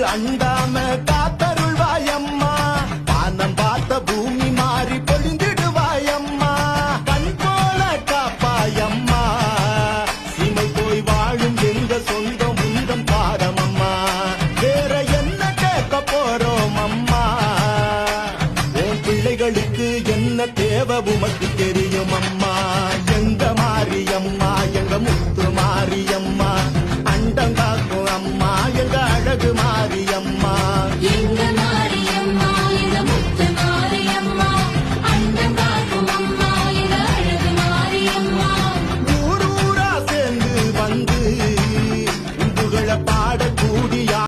அண்டாம காத்தருள்வாயம்மா வானம் பார்த்த பூமி மாறி பொழிந்திடுவாயம்மா கண் போல காப்பாயம்மா சீமை போய் வாழும் எங்க சொந்தம் உந்தன் பாதமம்மா வேற என்ன கேட்க போறோம் அம்மா உன் பிள்ளைகளுக்கு என்ன தேவை உமக்கு தெரியும் அம்மா எங்க மாரியம்மா எங்க முத்து மாரியம்